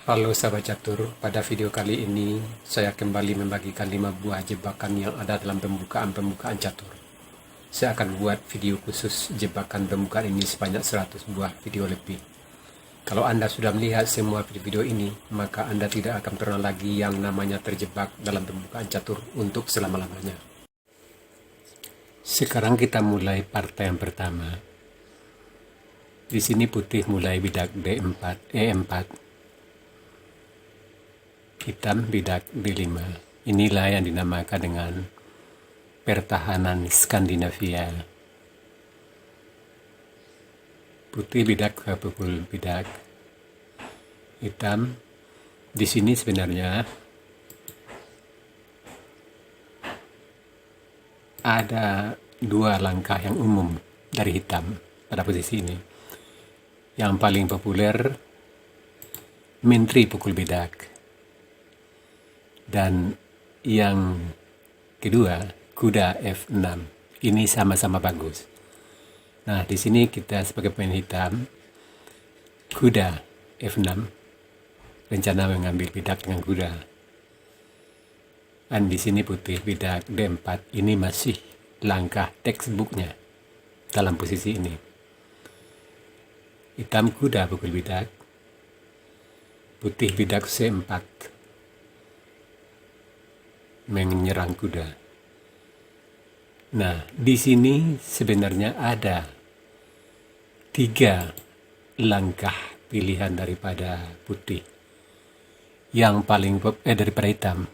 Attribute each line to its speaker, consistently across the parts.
Speaker 1: Halo sahabat catur, pada video kali ini saya kembali membagikan 5 buah jebakan yang ada dalam pembukaan catur. Saya akan buat video khusus jebakan pembukaan ini sebanyak 100 buah video lebih. Kalau Anda sudah melihat semua video ini, maka Anda tidak akan pernah lagi yang namanya terjebak dalam pembukaan catur untuk selama-lamanya. Sekarang kita mulai partai yang pertama. Di sini putih mulai bidak D4, E4. Hitam bidak D5. Inilah yang dinamakan dengan pertahanan Skandinavia. Putih bidak ke pukul bidak. Hitam. Di sini sebenarnya ada dua langkah yang umum dari hitam pada posisi ini. Yang paling populer menteri pukul bidak. Dan yang kedua, kuda F6. Ini sama-sama bagus. Nah, di sini kita sebagai pemain hitam, kuda F6, rencana mengambil bidak dengan kuda. Dan di sini putih bidak D4. Ini masih langkah textbooknya dalam posisi ini. Hitam kuda pukul bidak, putih bidak C4. Menyerang kuda. Nah, di sini sebenarnya ada 3 langkah pilihan daripada putih. Yang paling daripada hitam.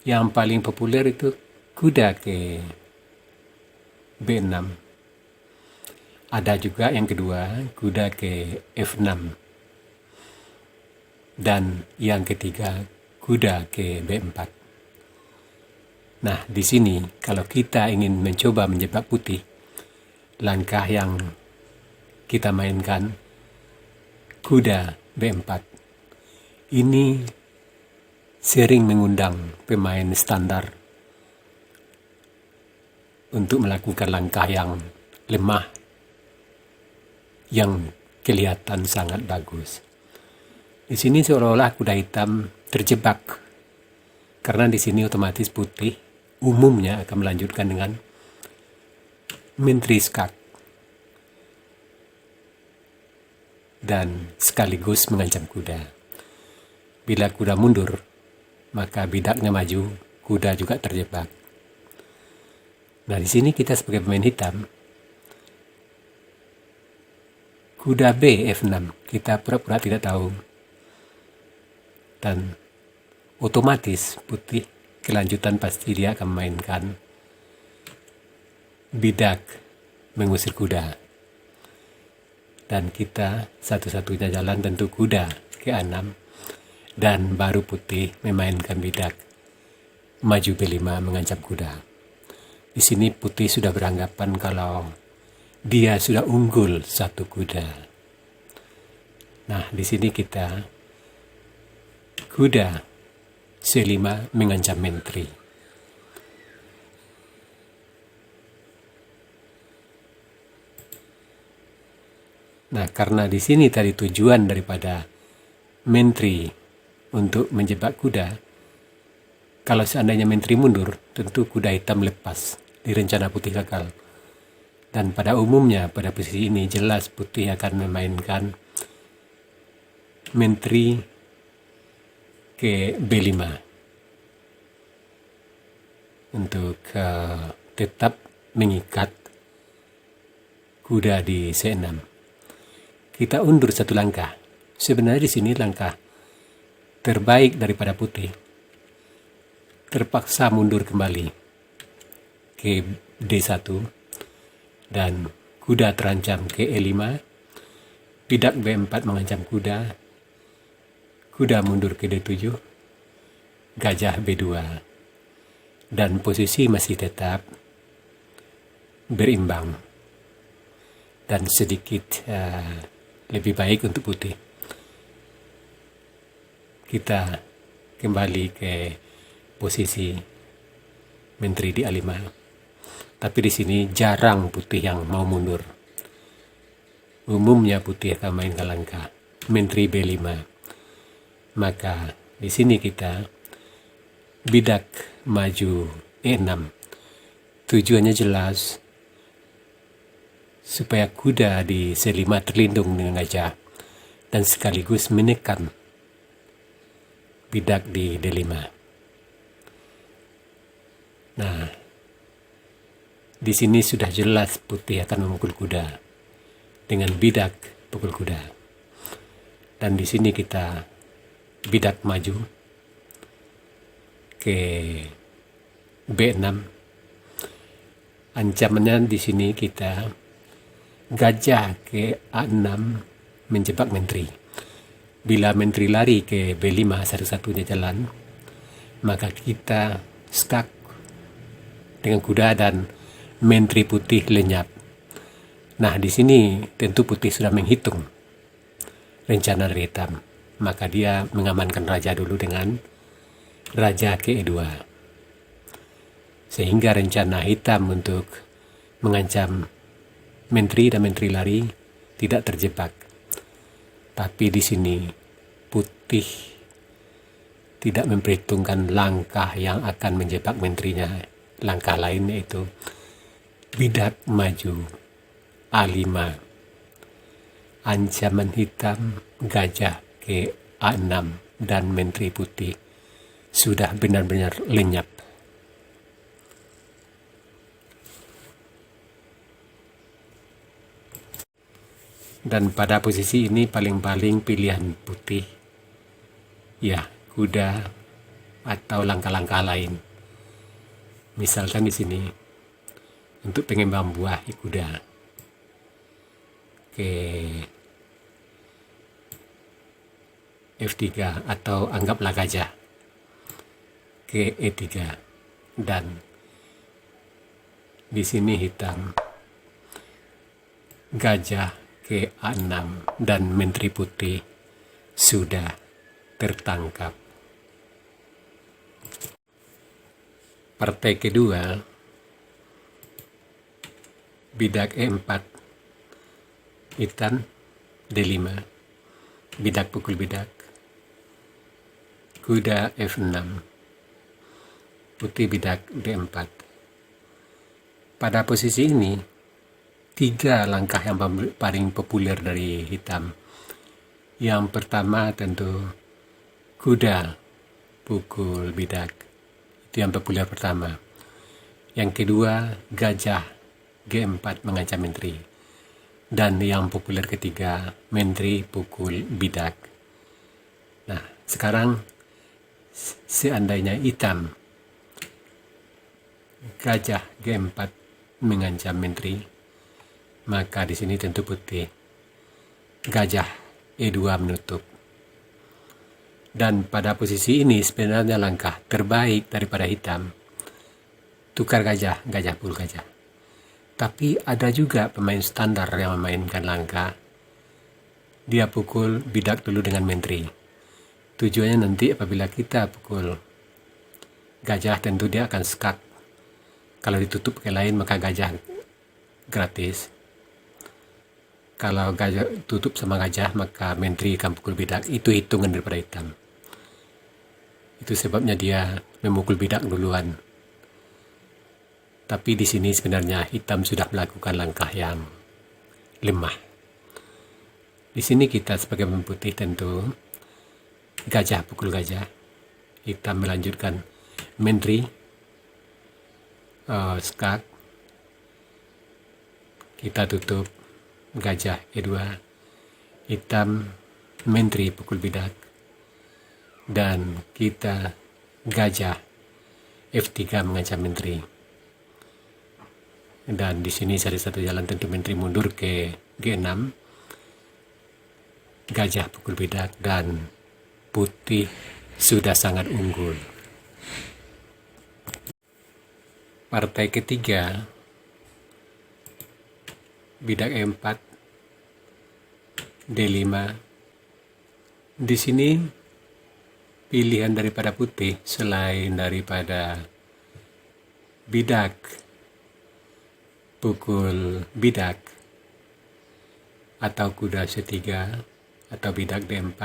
Speaker 1: Yang paling populer itu kuda ke B6. Ada juga yang kedua, kuda ke F6. Dan yang ketiga, kuda ke B4. Nah, di sini kalau kita ingin mencoba menjebak putih, langkah yang kita mainkan kuda B4. Ini sering mengundang pemain standar untuk melakukan langkah yang lemah yang kelihatan sangat bagus. Di sini seolah-olah kuda hitam terjebak, karena di sini otomatis putih umumnya akan melanjutkan dengan menteri skak dan sekaligus mengancam kuda. Bila kuda mundur, maka bidaknya maju, kuda juga terjebak. Nah, di sini kita sebagai pemain hitam, kuda B F6, kita pura-pura tidak tahu. Dan otomatis putih kelanjutan pasti dia akan memainkan bidak mengusir kuda. Dan kita satu-satunya jalan tentu kuda ke A6. Dan baru putih memainkan bidak maju B5 mengancam kuda. Di sini putih sudah beranggapan kalau dia sudah unggul satu kuda. Nah, di sini kita kuda C5 mengancam menteri. Nah, karena di sini tadi tujuan daripada menteri untuk menjebak kuda, kalau seandainya menteri mundur, tentu kuda hitam lepas di rencana putih gagal. Dan pada umumnya pada posisi ini jelas putih akan memainkan menteri ke B5 untuk tetap mengikat kuda di C6. Kita undur satu langkah. Sebenarnya di sini langkah terbaik daripada putih. Terpaksa mundur kembali ke D1 dan kuda terancam ke E5. Bidak B4 mengancam kuda. Kuda mundur ke D7, gajah B2, dan posisi masih tetap berimbang dan sedikit lebih baik untuk putih. Kita kembali ke posisi menteri di A5, tapi di sini jarang putih yang mau mundur. Umumnya putih akan mainkan langkah menteri B5. Maka di sini kita bidak maju E6. Tujuannya jelas, supaya kuda di C5 terlindung dengan gajah dan sekaligus menekan bidak di D5. Nah, di sini sudah jelas putih akan memukul kuda dengan bidak pukul kuda. Dan di sini kita bidak maju ke B6. Ancamannya di sini kita gajah ke A6 menjebak menteri. Bila menteri lari ke B5 satu-satunya jalan, maka kita stuck dengan kuda dan menteri putih lenyap. Nah, di sini tentu putih sudah menghitung rencana dari hitam. Maka dia mengamankan raja dulu dengan raja ke E2. Sehingga rencana hitam untuk mengancam menteri dan menteri lari tidak terjebak. Tapi di sini putih tidak memperhitungkan langkah yang akan menjebak menterinya. Langkah lain yaitu bidak maju A5. Ancaman hitam gajah ke A6 dan menteri putih sudah benar-benar lenyap. Dan pada posisi ini paling-paling pilihan putih, ya kuda atau langkah-langkah lain. Misalkan di sini untuk pengembang buah kuda ke F3 atau anggaplah gajah ke E3, dan di sini hitam gajah ke A6 dan menteri putih sudah tertangkap. Partai kedua, bidak E4, hitam D5, bidak pukul bidak, kuda F6, putih bidak D4. Pada posisi ini 3 langkah yang paling populer dari hitam. Yang pertama tentu kuda pukul bidak, itu yang populer pertama. Yang kedua gajah G4 mengancam menteri. Dan yang populer ketiga menteri pukul bidak. Nah, sekarang seandainya hitam gajah G4 mengancam menteri, maka di sini tentu putih gajah E2 menutup. Dan pada posisi ini sebenarnya langkah terbaik daripada hitam tukar gajah, gajah pukul gajah. Tapi ada juga pemain standar yang memainkan langkah dia pukul bidak dulu dengan menteri. Tujuannya nanti apabila kita pukul gajah tentu dia akan skak. Kalau ditutup ke lain maka gajah gratis. Kalau gajah tutup sama gajah maka menteri akan pukul bidak. Itu hitungan daripada hitam. Itu sebabnya dia memukul bidak duluan. Tapi di sini sebenarnya hitam sudah melakukan langkah yang lemah. Di sini kita sebagai pemain putih tentu gajah pukul gajah. Hitam melanjutkan menteri skak. Kita tutup gajah E2, hitam menteri pukul bidak, dan kita gajah F3 mengancam menteri. Dan di sini cari satu jalan tentu menteri mundur ke G6, gajah pukul bidak, dan putih sudah sangat unggul. Partai ketiga, bidak E4, D5. Di sini pilihan daripada putih selain daripada bidak pukul bidak atau kuda C3 atau bidak D4.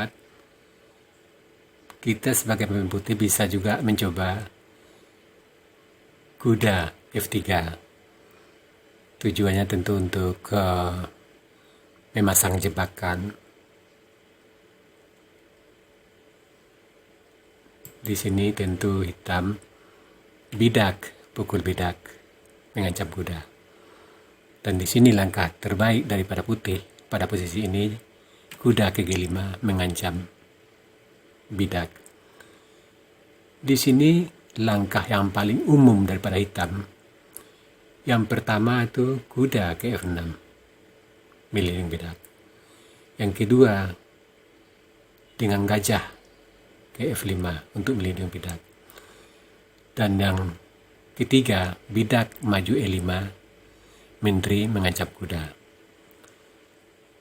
Speaker 1: Kita sebagai pemain putih bisa juga mencoba kuda F3. Tujuannya tentu untuk memasang jebakan. Di sini tentu hitam bidak, pukul bidak, mengancam kuda. Dan di sini langkah terbaik daripada putih pada posisi ini, kuda ke G5 mengancam bidak. Di sini langkah yang paling umum daripada hitam. Yang pertama itu kuda ke F6, melindungi bidak. Yang kedua dengan gajah ke F5 untuk melindungi bidak. Dan yang ketiga, bidak maju E5, menteri mengancam kuda.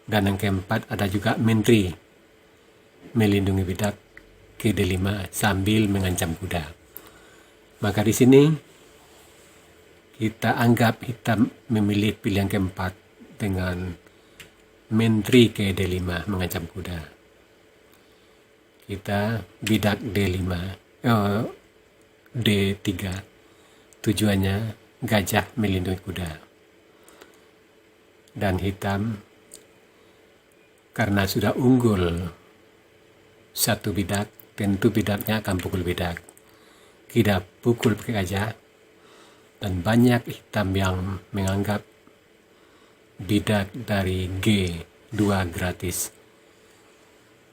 Speaker 1: Dan yang keempat ada juga menteri melindungi bidak ke D5 sambil mengancam kuda. Maka di sini kita anggap hitam memilih pilihan keempat dengan menteri ke D5 mengancam kuda. Kita bidak D5, D3, tujuannya gajah melindungi kuda. Dan hitam karena sudah unggul satu bidak, tentu bidaknya akan pukul bidak. Kita pukul pakai gajah, dan banyak hitam yang menganggap bidak dari G2 gratis.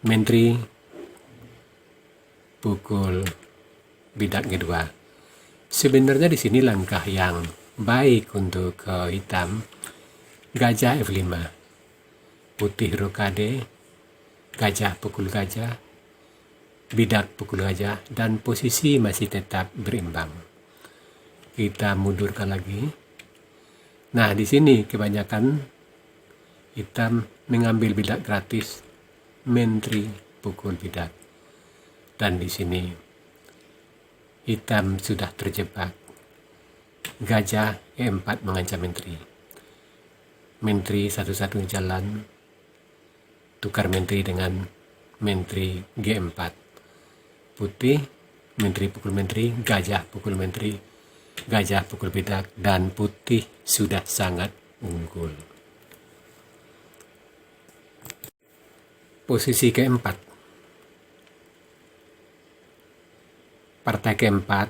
Speaker 1: Menteri pukul bidak G2. Sebenarnya di sini langkah yang baik untuk hitam. Gajah F5, putih rokade, gajah pukul gajah, bidak pukul gajah, dan posisi masih tetap berimbang. Kita mundurkan lagi. Nah, di sini kebanyakan hitam mengambil bidak gratis, menteri pukul bidak. Dan di sini hitam sudah terjebak. Gajah E4 mengancam menteri. Menteri satu-satunya jalan tukar menteri dengan menteri G4. Putih, menteri pukul menteri, gajah pukul menteri, gajah pukul bidak, dan putih sudah sangat unggul. Posisi keempat. Partai keempat,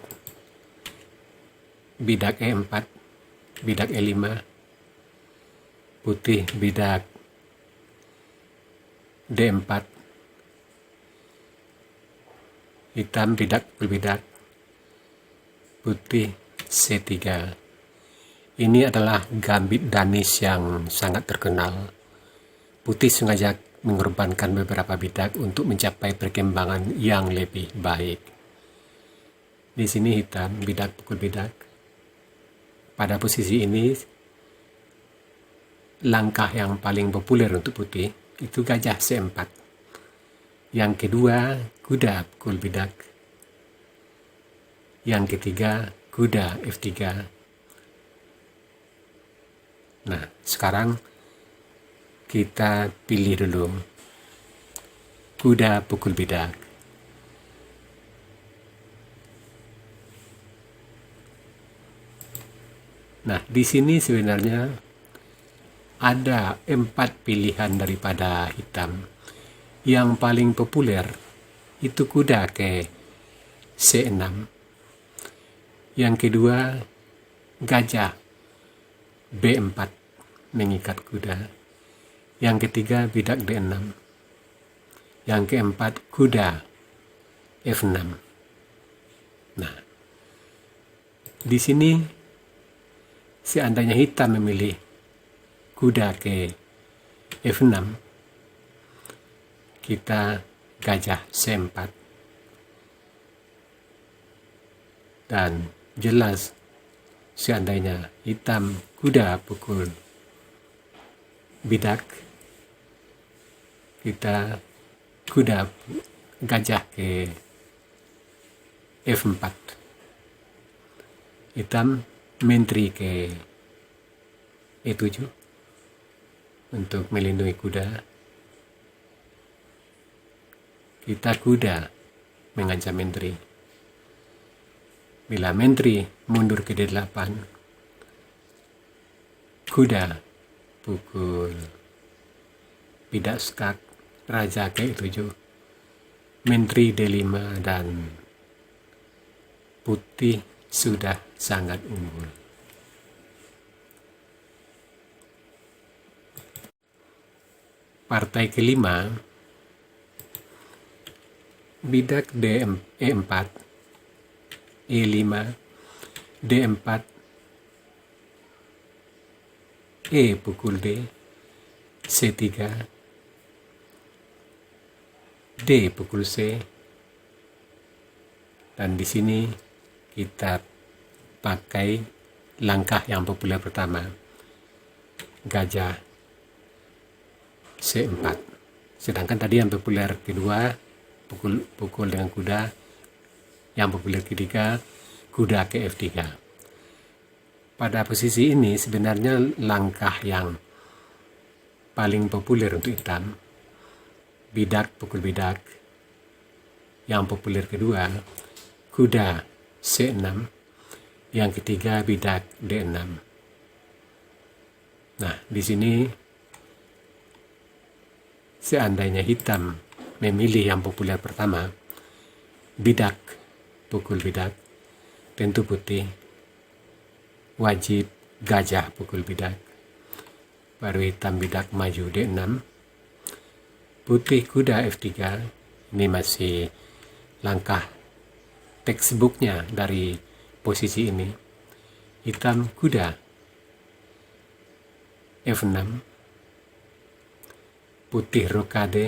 Speaker 1: bidak E4, bidak E5, putih bidak D4, hitam bidak pukul bidak, putih C3. Ini adalah gambit Danish yang sangat terkenal. Putih sengaja mengorbankan beberapa bidak untuk mencapai perkembangan yang lebih baik. Di sini hitam bidak pukul bidak. Pada posisi ini langkah yang paling populer untuk putih itu gajah C4. Yang kedua, kuda pukul bidak. Yang ketiga, kuda F3. Nah, sekarang kita pilih dulu kuda pukul bidak. Nah, di sini sebenarnya ada 4 pilihan daripada hitam. Yang paling populer itu kuda ke C6. Yang kedua, gajah B4 mengikat kuda. Yang ketiga, bidak D6. Yang keempat, kuda F6. Nah, di sini seandainya hitam memilih kuda ke F6, kita gajah C4. Dan jelas seandainya hitam kuda pukul bidak, kita kuda gajah ke F4. Hitam menteri ke E7 untuk melindungi kuda. kita kuda mengancam menteri. Bila menteri mundur ke D8, kuda pukul bidak skak, raja ke E7, menteri D5, dan putih sudah sangat unggul. Partai kelima, bidak E4, E5, D4, E pukul D, C3, D pukul C, dan di sini kita pakai langkah yang populer pertama, gajah C4. Sedangkan tadi yang populer kedua, pukul dengan kuda. Yang populer ketiga, kuda ke F3. Pada posisi ini sebenarnya langkah yang paling populer untuk hitam, bidak pukul bidak. Yang populer kedua, kuda C6. Yang ketiga, bidak D6. Nah, di sini seandainya hitam memilih yang populer pertama, bidak pukul bidak, tentu putih wajib gajah pukul bidak. Baru hitam bidak maju D6, putih kuda F3. Ini masih langkah textbooknya dari posisi ini. Hitam kuda F6, putih rokade,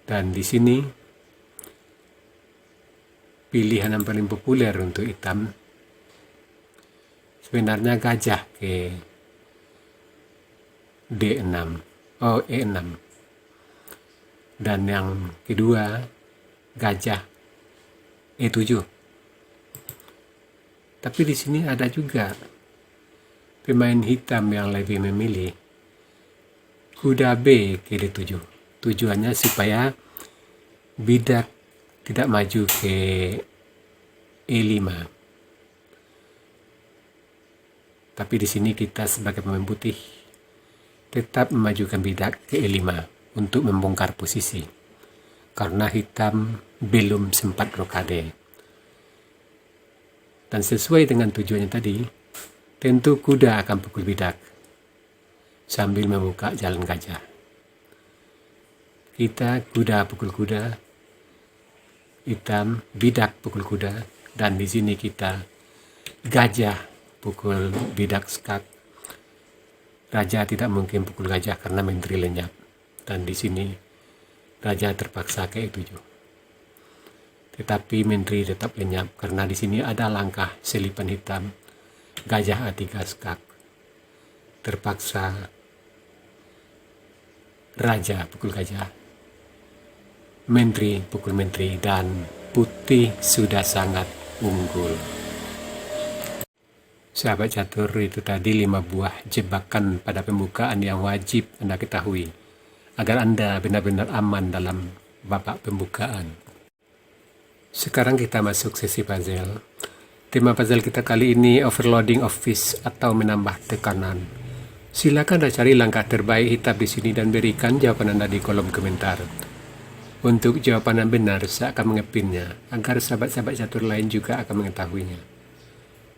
Speaker 1: dan di sini pilihan yang paling populer untuk hitam sebenarnya gajah ke D6, E6, dan yang kedua gajah E7. Tapi di sini ada juga pemain hitam yang lebih memilih kuda B ke D7. Tujuannya supaya bidak tidak maju ke E5. Tapi di sini kita sebagai pemain putih tetap memajukan bidak ke E5 untuk membongkar posisi, karena hitam belum sempat rokade. Dan sesuai dengan tujuannya tadi, tentu kuda akan pukul bidak sambil membuka jalan gajah. Kita kuda pukul kuda, hitam bidak pukul kuda, dan di sini kita gajah pukul bidak skak. Raja tidak mungkin pukul gajah karena menteri lenyap, dan di sini raja terpaksa ke E7. Tetapi menteri tetap lenyap karena di sini ada langkah selipan hitam, gajah A3 skak. Terpaksa raja pukul gajah, menteri pukul menteri, dan putih sudah sangat unggul. Sahabat catur, itu tadi 5 buah jebakan pada pembukaan yang wajib Anda ketahui agar Anda benar-benar aman dalam babak pembukaan. Sekarang kita masuk sesi puzzle. Tema puzzle kita kali ini overloading of fish atau menambah tekanan. Silakan Anda cari langkah terbaik hitam di sini dan berikan jawaban Anda di kolom komentar. Untuk jawaban yang benar, saya akan mengepinnya agar sahabat-sahabat catur lain juga akan mengetahuinya.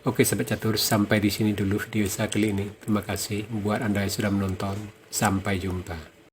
Speaker 1: Oke sahabat catur, sampai di sini dulu video saya kali ini. Terima kasih buat Anda yang sudah menonton. Sampai jumpa.